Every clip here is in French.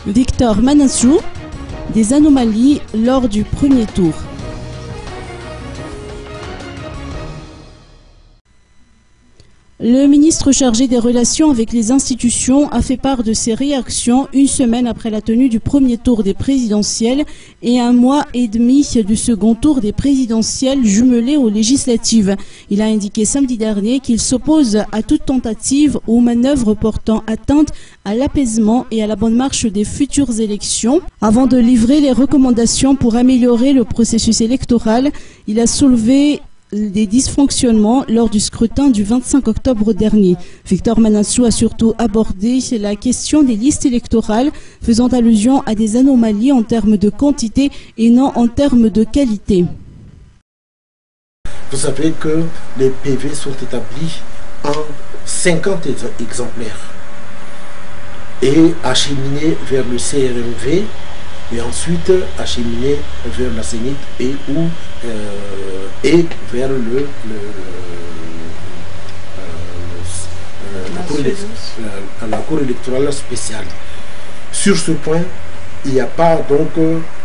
Victor Manassou, des anomalies lors du premier tour. Le ministre chargé des relations avec les institutions a fait part de ses réactions une semaine après la tenue du premier tour des présidentielles et un mois et demi du second tour des présidentielles jumelées aux législatives. Il a indiqué samedi dernier qu'il s'oppose à toute tentative ou manœuvre portant atteinte à l'apaisement et à la bonne marche des futures élections. Avant de livrer les recommandations pour améliorer le processus électoral, il a soulevé des dysfonctionnements lors du scrutin du 25 octobre dernier. Victor Manassou a surtout abordé la question des listes électorales, faisant allusion à des anomalies en termes de quantité et non en termes de qualité. Vous savez que les PV sont établis en 50 exemplaires et acheminés vers le CRMV et ensuite acheminé vers la Sénite et vers la Cour électorale spéciale. Sur ce point, il n'y a pas donc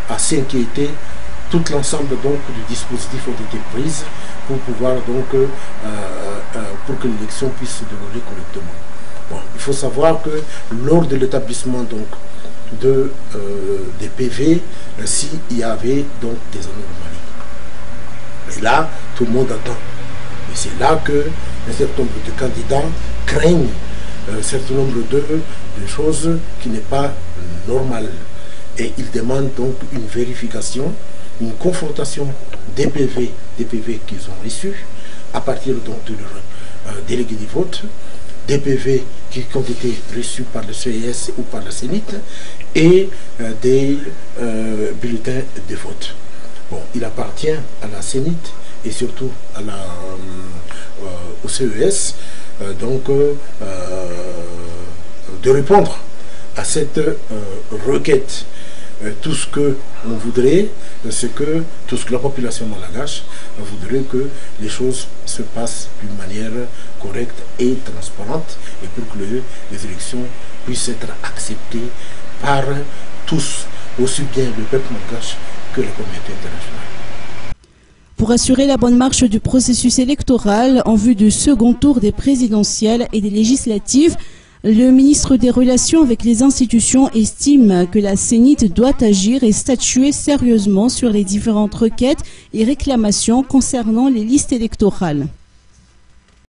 à s'inquiéter. Tout l'ensemble donc du dispositif ont été prises pour pouvoir donc pour que l'élection puisse se dérouler correctement. Bon, il faut savoir que lors de l'établissement donc des PV, s'il y avait donc des anomalies. Et là, tout le monde attend. Et c'est là que un certain nombre de candidats craignent un certain nombre de choses qui n'est pas normales. Et ils demandent donc une vérification, une confrontation des PV qu'ils ont reçus à partir donc de leur délégué du vote, des PV qui ont été reçus par le CES ou par la Sénite et des bulletins de vote. Bon, il appartient à la Sénite et surtout à au CES de répondre à cette requête. Tout ce que on voudrait, c'est que tout ce que la population malgache voudrait que les choses se passent d'une manière correcte et transparente et pour que les élections puissent être acceptées par tous, aussi bien le peuple malgache que la communauté internationale. Pour assurer la bonne marche du processus électoral en vue du second tour des présidentielles et des législatives, le ministre des Relations avec les institutions estime que la Sénite doit agir et statuer sérieusement sur les différentes requêtes et réclamations concernant les listes électorales.